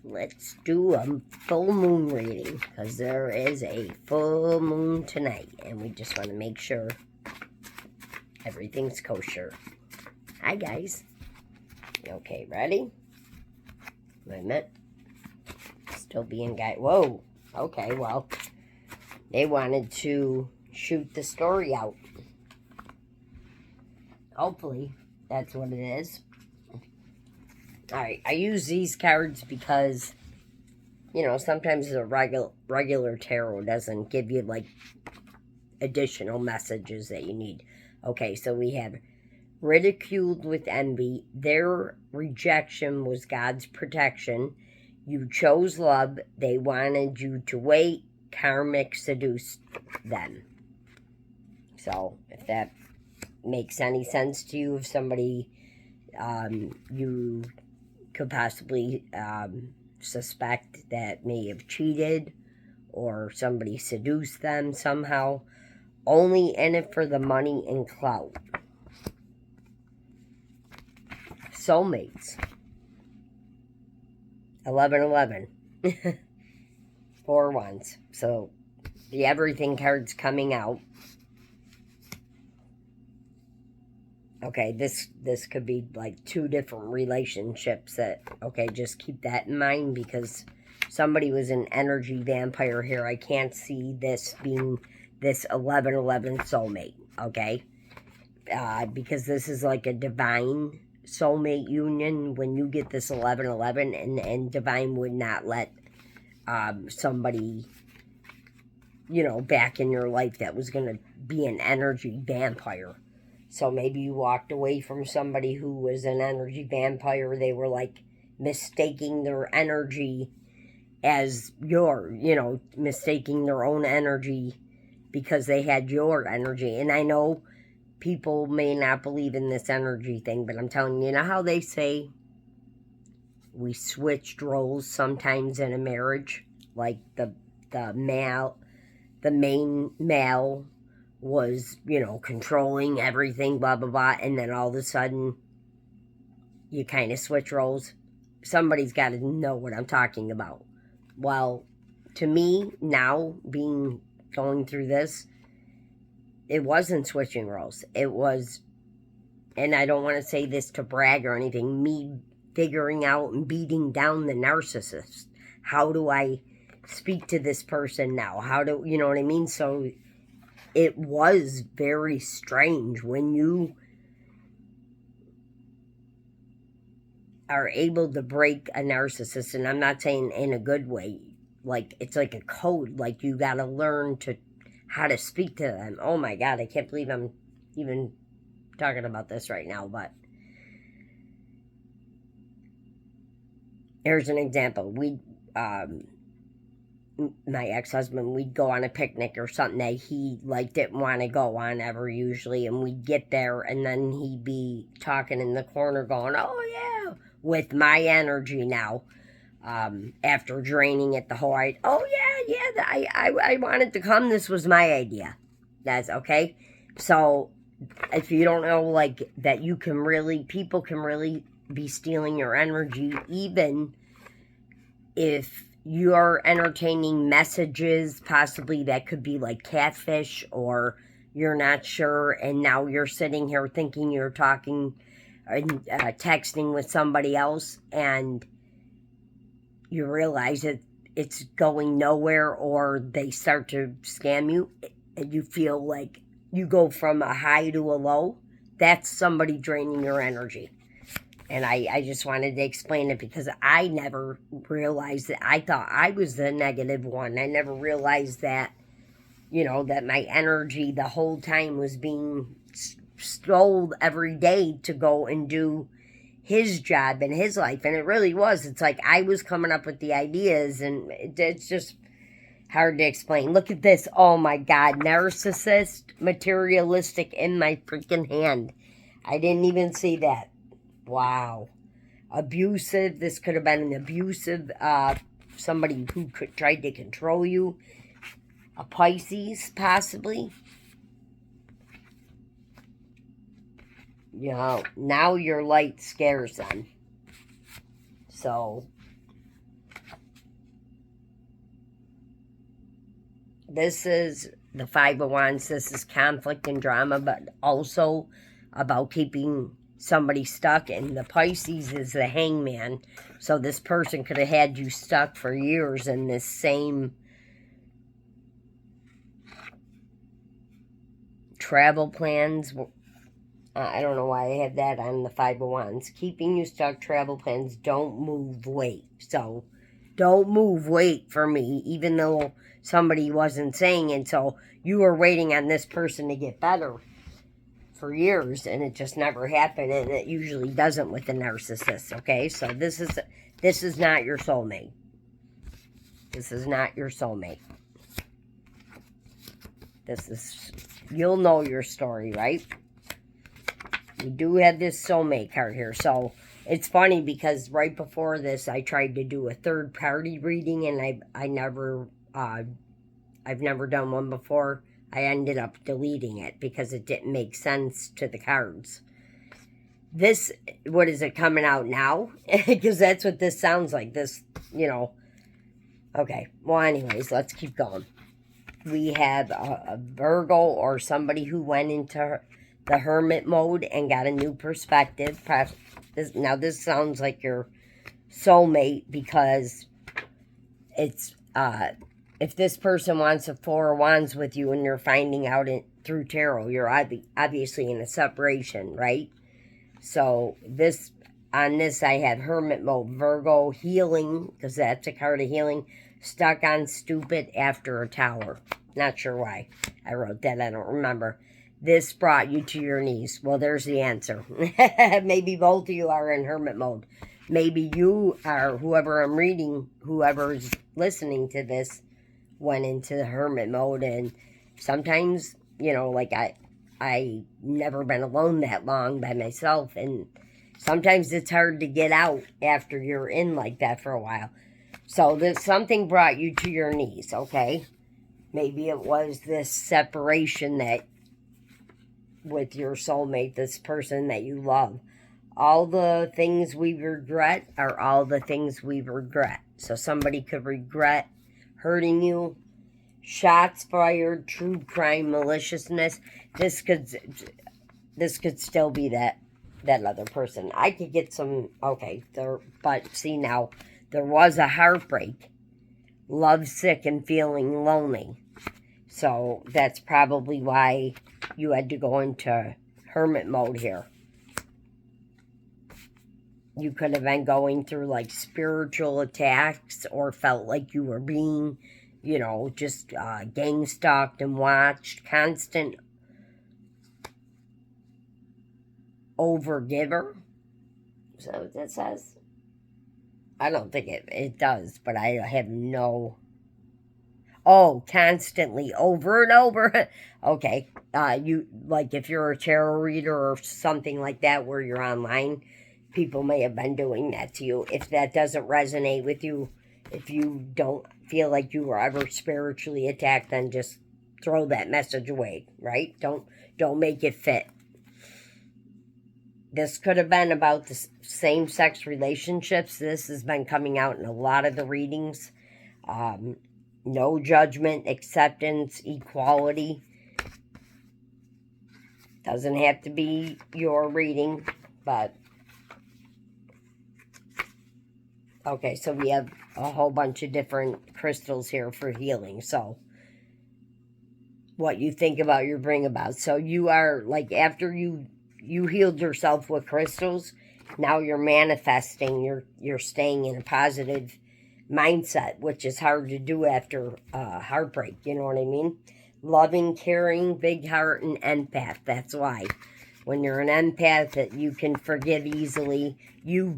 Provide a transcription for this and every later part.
let's do a full moon reading because there is a full moon tonight and we just want to make sure everything's kosher. Hi guys. Okay, ready? Wait a minute. Still being guided. Whoa. Okay, well, they wanted to shoot the story out. Hopefully, that's what it is. Alright, I use these cards because, you know, sometimes the regular tarot doesn't give you, like, additional messages that you need. Okay, so we have ridiculed with envy. Their rejection was God's protection. You chose love. They wanted you to wait. Karmic seduced them. So, if that makes any sense to you, if somebody you could possibly suspect that may have cheated or somebody seduced them somehow, only in it for the money and clout. Soulmates. 1111. 4 wands. So the everything card's coming out. Okay, this could be like 2 different relationships that, okay, just keep that in mind because somebody was an energy vampire here. I can't see this being this 1111 soulmate, okay? Because this is like a divine soulmate union. When you get this 1111 and divine would not let somebody, you know, back in your life that was going to be an energy vampire. So maybe you walked away from somebody who was an energy vampire. They were like mistaking their energy as your, you know, mistaking their own energy because they had your energy. And I know people may not believe in this energy thing, but I'm telling you, you know how they say we switched roles sometimes in a marriage? Like the main male was, you know, controlling everything, blah, blah, blah, and then all of a sudden, you kind of switch roles. Somebody's got to know what I'm talking about. Well, to me, now, going through this, it wasn't switching roles. It was, and I don't want to say this to brag or anything, me figuring out and beating down the narcissist. How do I speak to this person now? How do, you know what I mean? So it was very strange when you are able to break a narcissist, and I'm not saying in a good way, like it's like a code, like you got to learn how to speak to them. Oh my God, I can't believe I'm even talking about this right now, but here's an example. My ex-husband, we'd go on a picnic or something that he like didn't want to go on ever usually, and we'd get there and then he'd be talking in the corner going, oh yeah, with my energy now, after draining it the whole night. Oh yeah, I wanted to come, this was my idea. That's okay. So if you don't know, like, that you can really, people can really be stealing your energy, even if you're entertaining messages possibly that could be like catfish, or you're not sure, and now you're sitting here thinking you're talking and texting with somebody else, and you realize that it's going nowhere, or they start to scam you, and you feel like you go from a high to a low. That's somebody draining your energy. And I just wanted to explain it because I never realized that. I thought I was the negative one. I never realized that, you know, that my energy the whole time was being stole every day to go and do his job in his life. And it really was. It's like I was coming up with the ideas, and it's just hard to explain. Look at this. Oh my God. Narcissist, materialistic in my freaking hand. I didn't even see that. Wow. Abusive. This could have been an abusive, somebody who tried to control you. A Pisces, possibly. You know, now your light scares them. So, this is the Five of Wands. This is conflict and drama, but also about keeping somebody stuck. And the Pisces is the Hangman. So this person could have had you stuck for years in this same travel plans. I don't know why I have that on the Five of Wands. Keeping you stuck, travel plans, don't move, wait. So, don't move, wait for me, even though somebody wasn't saying it. So, you were waiting on this person to get better for years, and it just never happened, and it usually doesn't with the narcissist, okay? So, this is not your soulmate. This is not your soulmate. This is, you'll know your story, right? We do have this soulmate card here. So it's funny because right before this, I tried to do a third party reading, and I've never done one before. I ended up deleting it because it didn't make sense to the cards. This, what is it coming out now? Because that's what this sounds like. This, Okay. Well, anyways, let's keep going. We have a Virgo or somebody who went into the hermit mode and got a new perspective. Now, this sounds like your soulmate because it's, if this person wants a Four of Wands with you and you're finding out through tarot, you're obviously in a separation, right? So, on this, I have hermit mode, Virgo, healing, because that's a card of healing, stuck on stupid after a tower. Not sure why I wrote that. I don't remember. This brought you to your knees. Well, there's the answer. Maybe both of you are in hermit mode. Maybe you are, whoever I'm reading, whoever's listening to this, went into the hermit mode. And sometimes, like I never been alone that long by myself. And sometimes it's hard to get out after you're in like that for a while. So something brought you to your knees, okay? Maybe it was this separation that with your soulmate, this person that you love. All the things we regret are all the things we regret. So somebody could regret hurting you. Shots fired, true crime, maliciousness. This could still be that other person. I could get some, but see now, there was a heartbreak, lovesick and feeling lonely. So that's probably why you had to go into hermit mode here. You could have been going through like spiritual attacks or felt like you were being, just gang stalked and watched. Constant overgiver. Is that what that says? I don't think it does, but I have no... Oh, constantly, over and over. Okay, you, like if you're a tarot reader or something like that where you're online, people may have been doing that to you. If that doesn't resonate with you, if you don't feel like you were ever spiritually attacked, then just throw that message away, right? Don't make it fit. This could have been about the same-sex relationships. This has been coming out in a lot of the readings. No judgment, acceptance, equality. Doesn't have to be your reading, but... Okay, so we have a whole bunch of different crystals here for healing. So, what you think about, you bring about. So, you are, like, after you healed yourself with crystals, now you're manifesting, you're staying in a positive mindset, which is hard to do after heartbreak, you know what I mean? Loving, caring, big heart, and empath. That's why. When you're an empath, that you can forgive easily. You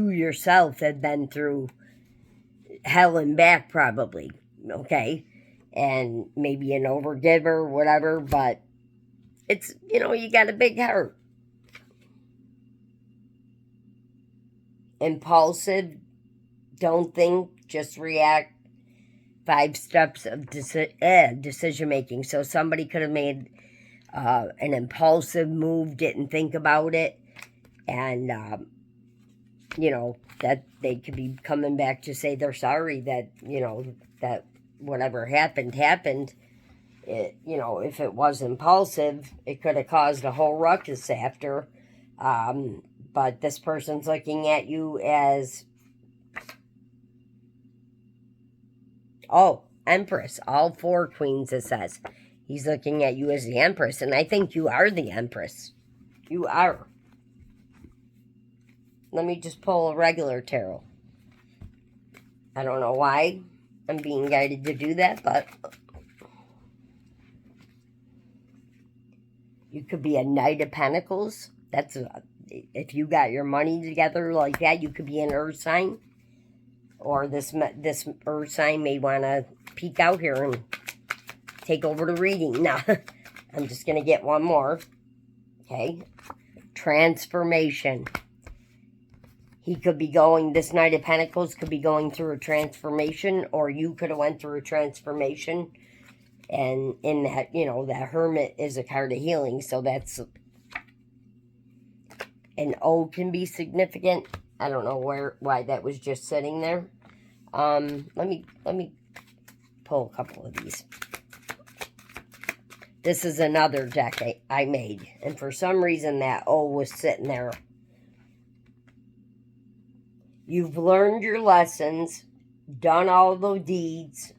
yourself have been through hell and back probably, okay? And maybe an overgiver, whatever, but it's, you got a big heart. Impulsive, don't think, just react. 5 steps of decision making. So somebody could have made an impulsive move, didn't think about it, and that they could be coming back to say they're sorry that that whatever happened, happened. It, you know, if it was impulsive, it could have caused a whole ruckus after. But this person's looking at you as, oh, Empress. All 4 queens, it says. He's looking at you as the Empress, and I think you are the Empress. You are. Let me just pull a regular tarot. I don't know why I'm being guided to do that, but you could be a Knight of Pentacles. That's if you got your money together like that, you could be an earth sign. Or this earth sign may want to peek out here and take over the reading. Now, I'm just going to get one more. Okay. Transformation. He could be going, this Knight of Pentacles could be going through a transformation, or you could have went through a transformation. And in that, you know, that Hermit is a card of healing, so that's, an O can be significant. I don't know why that was just sitting there. Let me pull a couple of these. This is another deck I made, and for some reason that O was sitting there. You've learned your lessons, done all the deeds,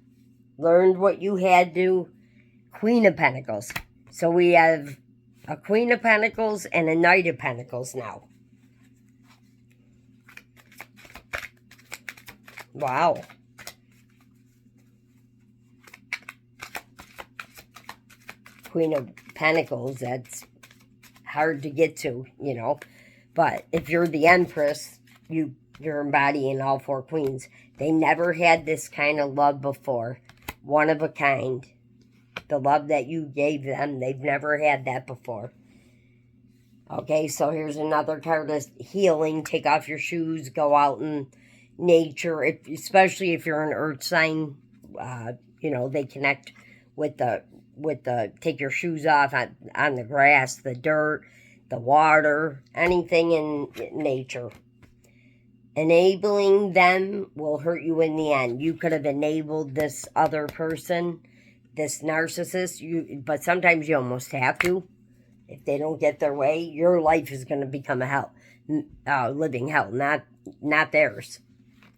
learned what you had to. Queen of Pentacles. So we have a Queen of Pentacles and a Knight of Pentacles now. Wow. Queen of Pentacles, that's hard to get to, you know. But if you're the Empress, you're embodying all 4 queens. They never had this kind of love before. One of a kind. The love that you gave them, they've never had that before. Okay, so here's another card of healing. Take off your shoes, go out in nature, especially if you're an earth sign. You know, they connect with the take your shoes off on the grass, the dirt, the water, anything in nature. Enabling them will hurt you in the end. You could have enabled this other person, this narcissist, but sometimes you almost have to. If they don't get their way, your life is going to become a hell, living hell, not theirs.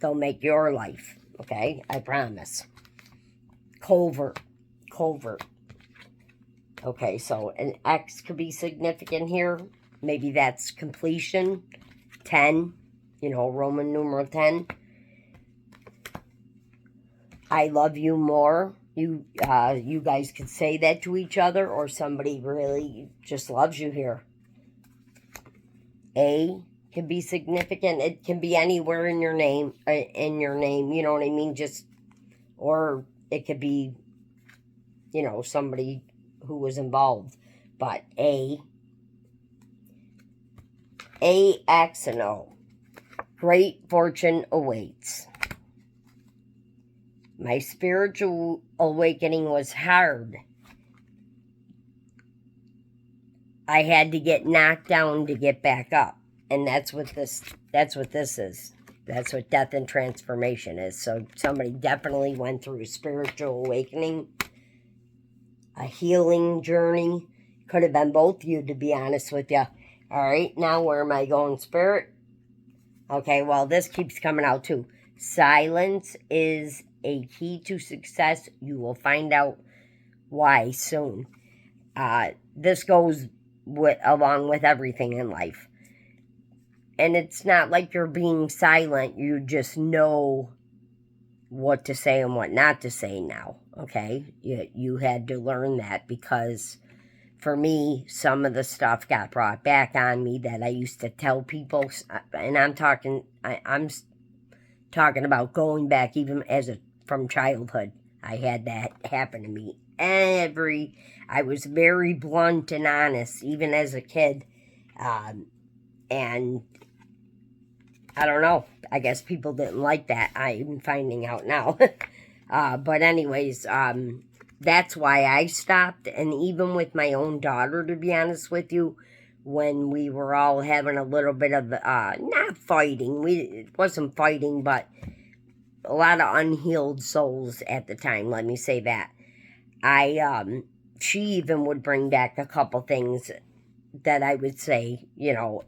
They'll make your life, okay? I promise. Covert. Okay, so an X could be significant here. Maybe that's completion. 10, you know, Roman numeral 10. I love you more. You guys could say that to each other, or somebody really just loves you here. A can be significant. It can be anywhere in your name. You know what I mean? Or it could be, you know, somebody who was involved. But A, X, and O. Great fortune awaits. My spiritual awakening was hard. I had to get knocked down to get back up. And that's what this is. That's what death and transformation is. So somebody definitely went through a spiritual awakening, a healing journey. Could have been both of you, to be honest with you. All right, now where am I going, Spirit? Okay, well, this keeps coming out too. Silence is a key to success. You will find out why soon. This goes along with everything in life. And it's not like you're being silent. You just know what to say and what not to say now, okay? You had to learn that, because for me, some of the stuff got brought back on me that I used to tell people. And I'm talking about going back even from childhood. I had that happen to me. I was very blunt and honest, even as a kid. And I don't know. I guess people didn't like that. I'm finding out now. But anyways, that's why I stopped. And even with my own daughter, to be honest with you, when we were all having a little bit of, not fighting. It wasn't fighting, but a lot of unhealed souls at the time, let me say that. She even would bring back a couple things that I would say,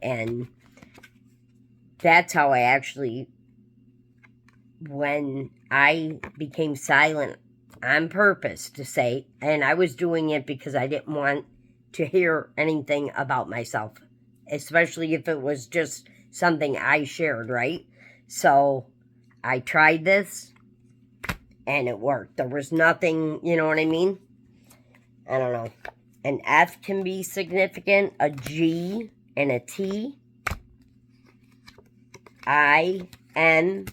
and that's how I actually, when I became silent on purpose to say, and I was doing it because I didn't want to hear anything about myself, especially if it was just something I shared, right? So I tried this and it worked. There was nothing, you know what I mean? I don't know. An F can be significant, a G and a T. I, N,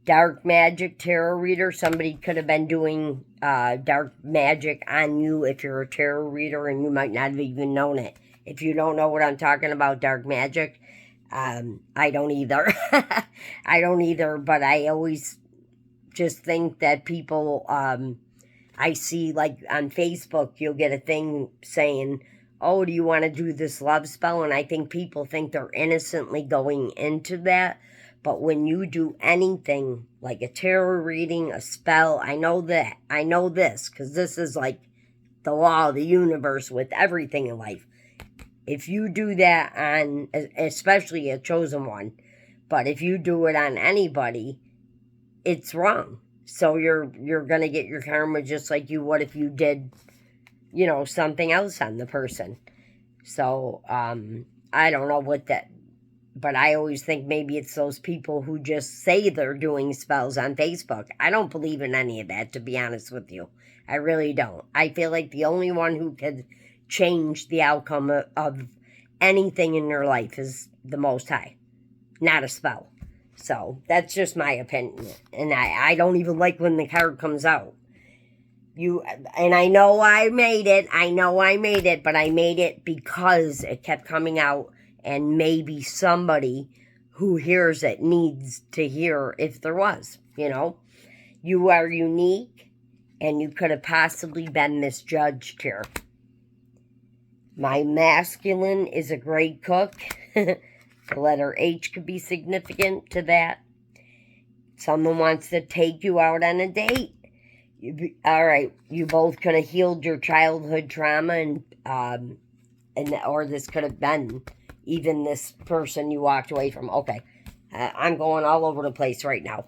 dark magic tarot reader. Somebody could have been doing dark magic on you if you're a tarot reader, and you might not have even known it. If you don't know what I'm talking about, dark magic, I don't either. I don't either, but I always just think that people, I see, like, on Facebook, you'll get a thing saying, oh, do you want to do this love spell? And I think people think they're innocently going into that. But when you do anything, like a tarot reading, a spell, I know this, because this is like the law of the universe with everything in life. If you do that on, especially a chosen one, but if you do it on anybody, it's wrong. So you're going to get your karma just like you would if you did, something else on the person. So, I don't know what that, but I always think maybe it's those people who just say they're doing spells on Facebook. I don't believe in any of that, to be honest with you. I really don't. I feel like the only one who could change the outcome of anything in your life is the Most High, not a spell. So that's just my opinion. And I don't even like when the card comes out. And I know I made it, but I made it because it kept coming out, and maybe somebody who hears it needs to hear if there was, You are unique, and you could have possibly been misjudged here. My masculine is a great cook. The letter H could be significant to that. Someone wants to take you out on a date. All right, you both could have healed your childhood trauma, or this could have been even this person you walked away from. Okay, I'm going all over the place right now,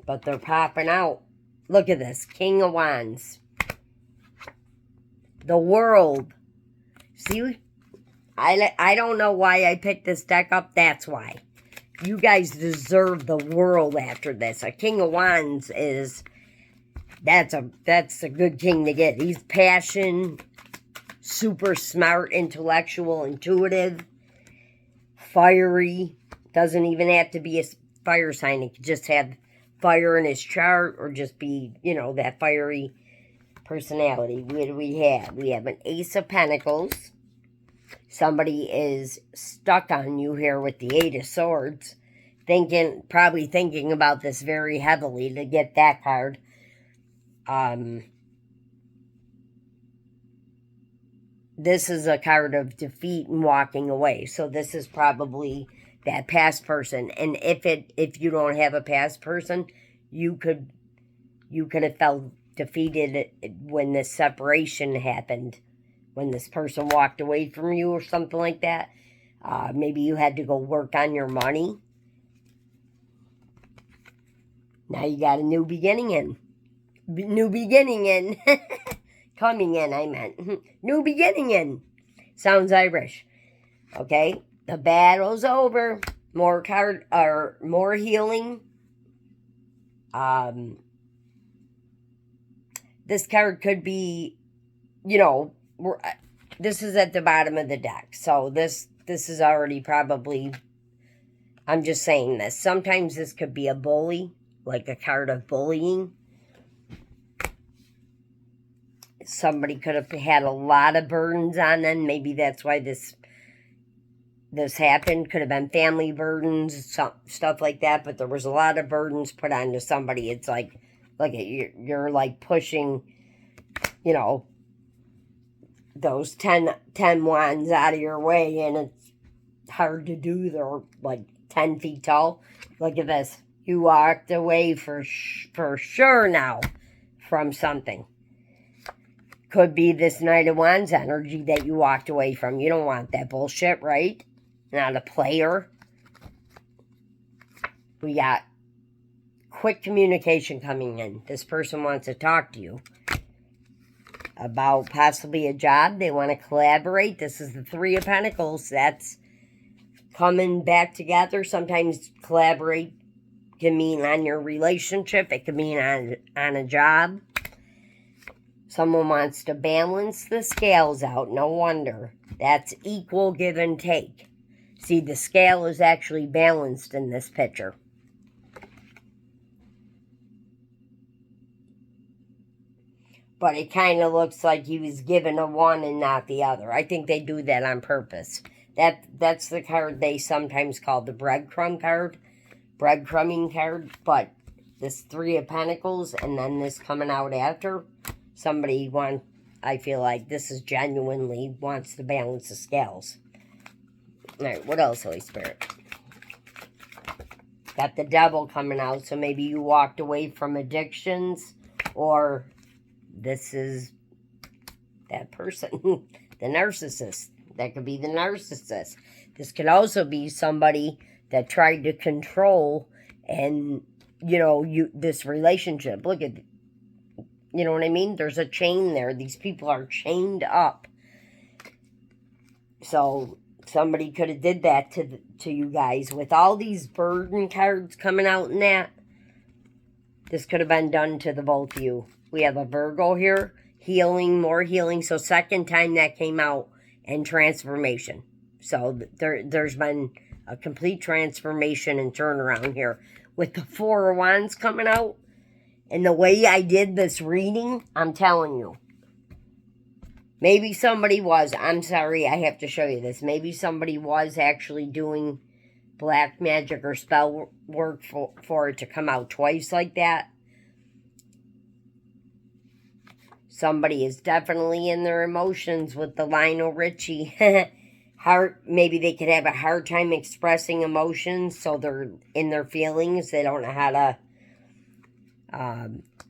but they're popping out. Look at this, King of Wands, the World. See, I don't know why I picked this deck up. That's why. You guys deserve the world after this. A King of Wands is. That's a good king to get. He's passion, super smart, intellectual, intuitive, fiery. Doesn't even have to be a fire sign. It could just have fire in his chart, or just be, that fiery personality. What do we have? We have an Ace of Pentacles. Somebody is stuck on you here with the Eight of Swords. Probably thinking about this very heavily to get that card. This is a card of defeat and walking away. So this is probably that past person. And if you don't have a past person, you could have felt defeated when this separation happened, when this person walked away from you or something like that. Maybe you had to go work on your money. Now you got a new beginning in. Coming in, I meant. New beginning in. Sounds Irish. Okay, the battle's over. More healing. This card could be, this is at the bottom of the deck. So this is already probably, I'm just saying this. Sometimes this could be a bully, like a card of bullying. Somebody could have had a lot of burdens on them. Maybe that's why this happened. Could have been family burdens, stuff like that. But there was a lot of burdens put onto somebody. It's like, look at you're like pushing, those 10 wands out of your way, and it's hard to do. They're like 10 feet tall. Look at this. You walked away for sure now from something. Could be this Knight of Wands energy that you walked away from. You don't want that bullshit, right? Not a player. We got quick communication coming in. This person wants to talk to you about possibly a job. They want to collaborate. This is the Three of Pentacles. That's coming back together. Sometimes collaborate can mean on your relationship. It can mean on a job. Someone wants to balance the scales out. No wonder. That's equal give and take. See, the scale is actually balanced in this picture. But it kind of looks like he was given a one and not the other. I think they do that on purpose. That's the card they sometimes call the breadcrumb card. Breadcrumbing card. But this Three of Pentacles and then this coming out after. I feel like this is genuinely wants to balance the scales. Alright, what else, Holy Spirit? Got the Devil coming out, so maybe you walked away from addictions, or this is that person, the narcissist. That could be the narcissist. This could also be somebody that tried to control and, this relationship. Look at, you know what I mean? There's a chain there. These people are chained up. So somebody could have did that to you guys. With all these burden cards coming out in that, this could have been done to the both of you. We have a Virgo here. Healing, more healing. So second time that came out. And transformation. So there's been a complete transformation and turnaround here. With the Four of Wands coming out. And the way I did this reading, I'm telling you. Maybe somebody was. I'm sorry, I have to show you this. Maybe somebody was actually doing black magic or spell work for it to come out twice like that. Somebody is definitely in their emotions with the Lionel Richie. Maybe they could have a hard time expressing emotions, so they're in their feelings. They don't know how to.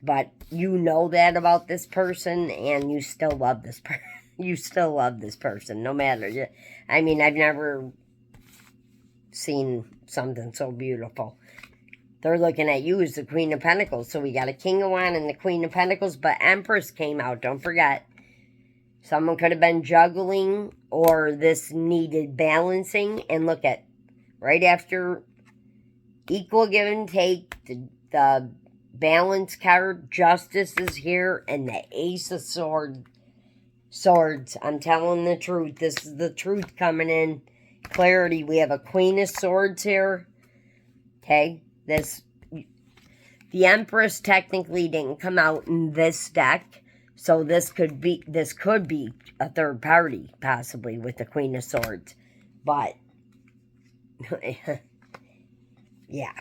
But you know that about this person, and you still love this person. You still love this person, no matter. I mean, I've never seen something so beautiful. They're looking at you as the Queen of Pentacles. So we got a King of Wands and the Queen of Pentacles. But Empress came out. Don't forget. Someone could have been juggling. Or this needed balancing. And look at. Right after. Equal give and take. The balance card. Justice is here. And the Ace of Swords. I'm telling the truth. This is the truth coming in. Clarity. We have a Queen of Swords here. Okay. The Empress technically didn't come out in this deck, so this could be a third party, possibly, with the Queen of Swords. But, yeah.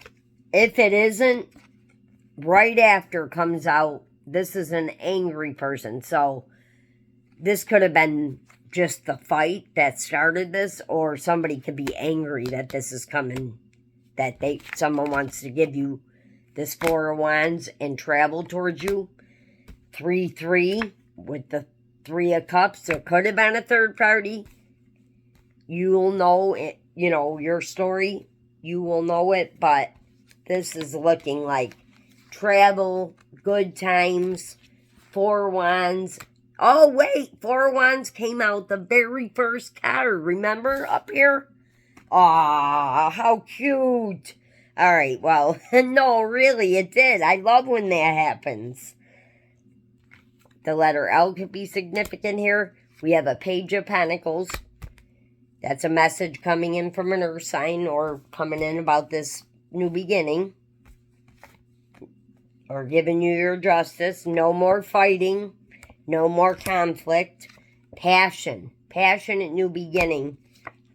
If it isn't, right after comes out, this is an angry person, so this could have been just the fight that started this, or somebody could be angry that this is coming. That someone wants to give you this Four of Wands and travel towards you. 3-3 with the Three of Cups. There could have been a third party. You'll know it, your story. You will know it, but this is looking like travel, good times, Four of Wands. Oh, wait, Four of Wands came out the very first card. Remember up here? Aw, how cute. All right, well, no, really, it did. I love when that happens. The letter L could be significant here. We have a Page of Pentacles. That's a message coming in from an earth sign or coming in about this new beginning. Or giving you your justice. No more fighting. No more conflict. Passion. Passionate new beginning.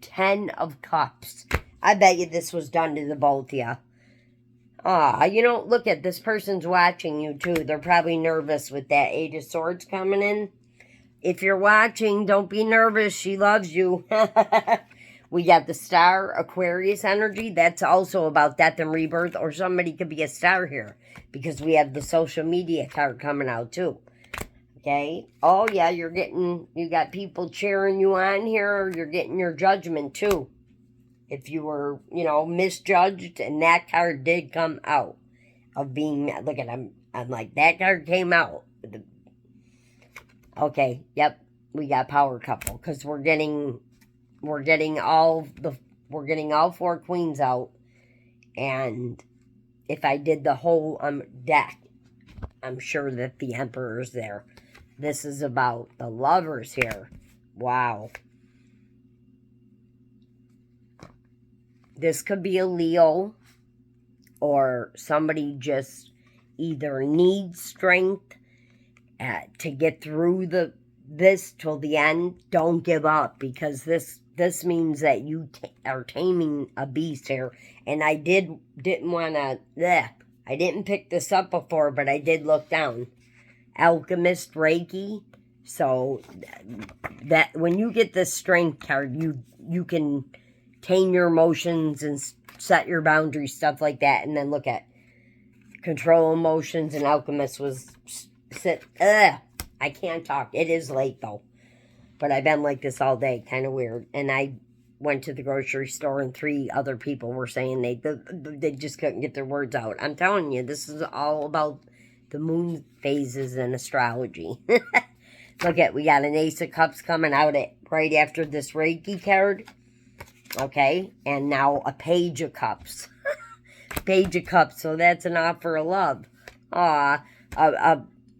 10 of Cups. I bet you this was done to the both of you. Look at this person's watching you too. They're probably nervous with that Eight of Swords coming in. If you're watching, don't be nervous. She loves you. We got the star, Aquarius energy. That's also about death and rebirth, or somebody could be a star here because we have the social media card coming out too. Okay. Oh, yeah, you got people cheering you on here, or you're getting your judgment too. If you were, misjudged, and that card did come out of being, look at him. I'm like, that card came out. Okay, yep, we got power couple because we're getting all 4 queens out, and if I did the whole deck, I'm sure that the Emperor's there. This is about the Lovers here. Wow. This could be a Leo, or somebody just either needs strength to get through this till the end. Don't give up, because this means that you are taming a beast here. And I didn't want to. I didn't pick this up before, but I did look down. Alchemist Reiki. So that when you get this strength card, you can tame your emotions and set your boundaries, stuff like that. And then look at control emotions, and Alchemist was I can't talk. It is late though, but I've been like this all day, kind of weird. And I went to the grocery store, and 3 other people were saying they just couldn't get their words out. I'm telling you, this is all about the moon phases and astrology. Look at, we got an Ace of Cups coming out right after this Reiki card. Okay, and now a Page of Cups. Page of Cups, so that's an offer of love. Or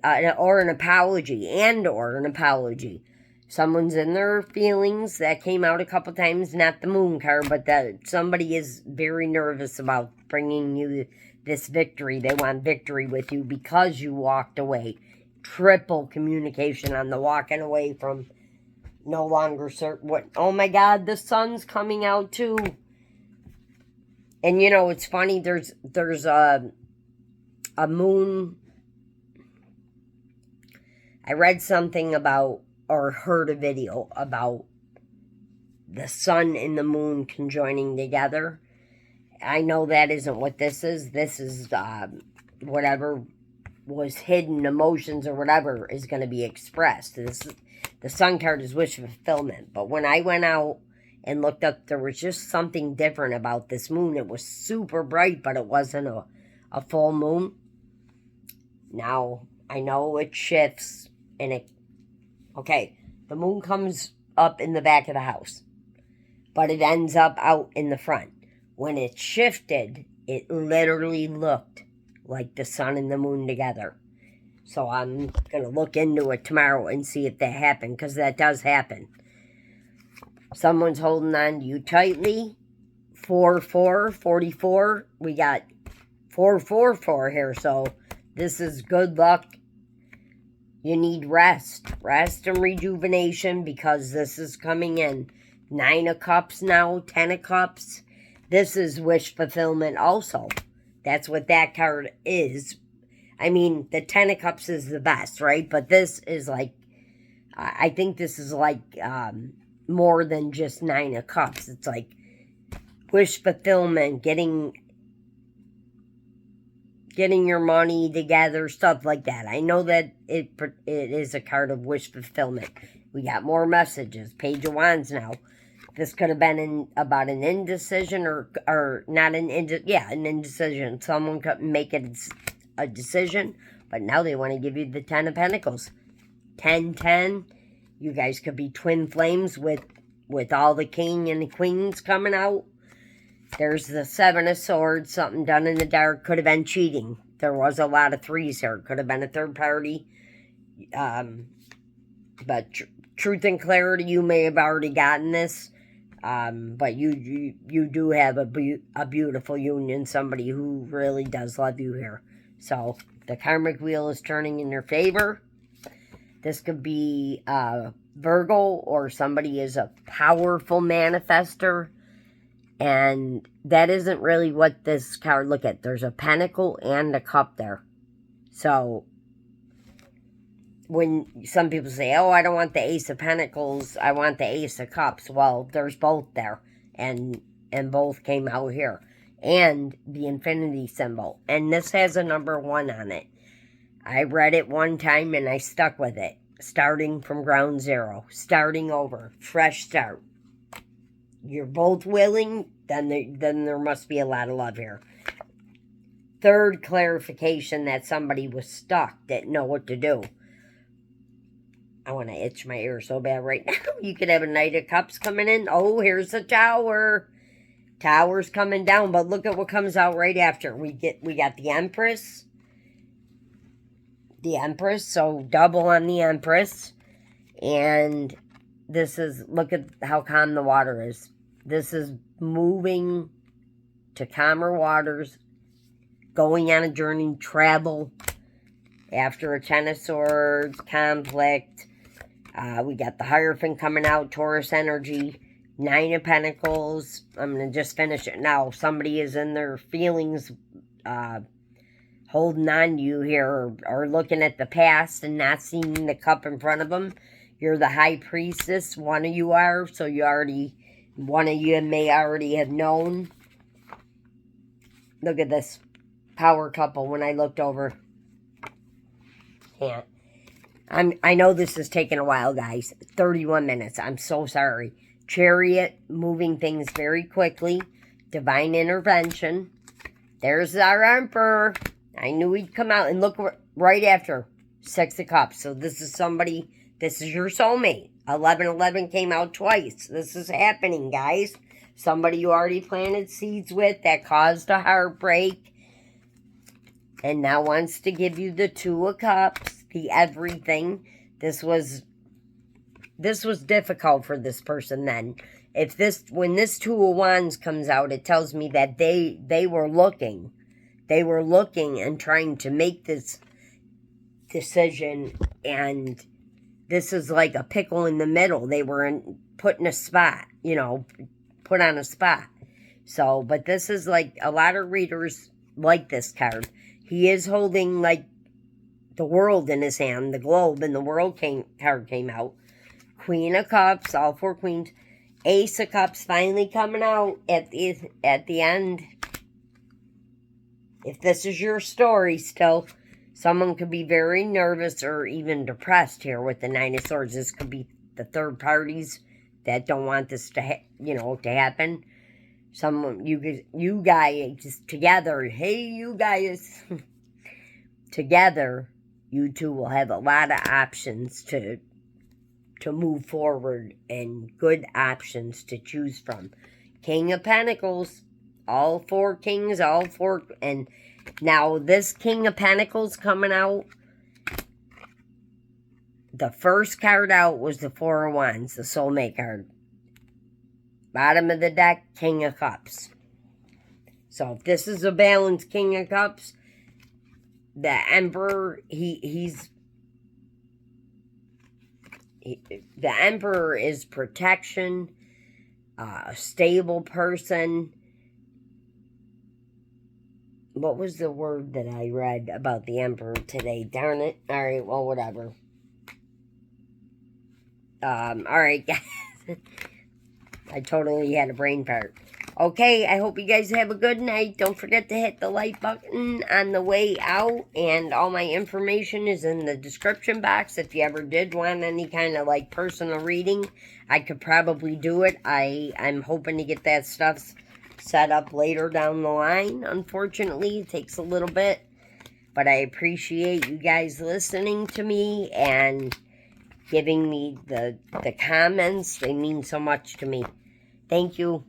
an apology. Someone's in their feelings. That came out a couple times, not the moon card, but that somebody is very nervous about bringing you this victory. They want victory with you because you walked away. Triple communication on the walking away from no longer certain. What? Oh my God, the sun's coming out too. And it's funny. There's a moon. I read something about, or heard a video about, the sun and the moon conjoining together. I know that isn't what this is. This is whatever was hidden, emotions or whatever, is going to be expressed. The sun card is wish fulfillment. But when I went out and looked up, there was just something different about this moon. It was super bright, but it wasn't a full moon. Now, I know it shifts, and the moon comes up in the back of the house, but it ends up out in the front. When it shifted, it literally looked like the sun and the moon together. So I'm going to look into it tomorrow and see if that happened, because that does happen. Someone's holding on to you tightly. 44. We got 444 here, so this is good luck. You need rest and rejuvenation, because this is coming in. 9 of Cups now, 10 of Cups. This is wish fulfillment also. That's what that card is. I mean, the 10 of Cups is the best, right? But this is like, I think this is like more than just 9 of Cups. It's like wish fulfillment, getting your money together, stuff like that. I know that it is a card of wish fulfillment. We got more messages. Page of Wands now. This could have been about an indecision, or not an indecision. Someone couldn't make it a decision, but now they want to give you the 10 of Pentacles. 10. You guys could be twin flames with all the king and the queens coming out. There's the 7 of Swords. Something done in the dark. Could have been cheating. There was a lot of 3s here. Could have been a third party. But truth and clarity, you may have already gotten this. But you do have a beautiful union. Somebody who really does love you here. So the karmic wheel is turning in your favor. This could be Virgo, or somebody is a powerful manifester. And that isn't really what this card, look at. There's a pentacle and a cup there. So when some people say, oh, I don't want the Ace of Pentacles, I want the Ace of Cups. Well, there's both there. and both came out here. And the infinity symbol. And this has a number 1 on it. I read it one time and I stuck with it. Starting from ground zero. Starting over. Fresh start. You're both willing, then there must be a lot of love here. Third clarification that somebody was stuck, didn't know what to do. I want to itch my ear so bad right now. You could have a Knight of Cups coming in. Oh, here's the Tower. Tower's coming down, but look at what comes out right after. We got the Empress. The Empress, so double on the Empress. And this is, look at how calm the water is. This is moving to calmer waters, going on a journey, travel, after a Ten of Swords, conflict. We got the Hierophant coming out, Taurus energy, 9 of Pentacles. I'm going to just finish it now. Somebody is in their feelings, holding on to you here, or looking at the past and not seeing the cup in front of them. You're the High Priestess. One of you are, so one of you may already have known. Look at this power couple when I looked over. Can't. I know this is taking a while, guys. 31 minutes. I'm so sorry. Chariot, moving things very quickly. Divine intervention. There's our Emperor. I knew he'd come out. And look right after. 6 of Cups. So this is somebody, this is your soulmate. 1111 came out twice. This is happening, guys. Somebody you already planted seeds with that caused a heartbreak. And now wants to give you the 2 of Cups. The everything. This was difficult for this person then. When this 2 of Wands comes out, it tells me that they were looking. They were looking and trying to make this decision, and this is like a pickle in the middle. They were put in a spot, put on a spot. So, but this is like, a lot of readers like this card. He is holding like the world in his hand, the globe, and the world card came out. Queen of Cups, all 4 queens. Ace of Cups finally coming out at the end. If this is your story still, someone could be very nervous or even depressed here with the 9 of Swords. This could be the third parties that don't want this to happen. Someone, you guys together, hey, you guys, together, you two will have a lot of options to move forward and good options to choose from. King of Pentacles, all 4 kings, all 4, and now this King of Pentacles coming out, the first card out was the 4 of Wands, the soulmate card. Bottom of the deck, King of Cups. So if this is a balanced King of Cups, the Emperor, the Emperor is protection, a stable person. What was the word that I read about the Emperor today? Darn it. All right, well, whatever. All right, guys. I totally had a brain fart. Okay, I hope you guys have a good night. Don't forget to hit the like button on the way out. And all my information is in the description box. If you ever did want any kind of like personal reading, I could probably do it. I'm hoping to get that stuff set up later down the line. Unfortunately, it takes a little bit. But I appreciate you guys listening to me and giving me the comments. They mean so much to me. Thank you.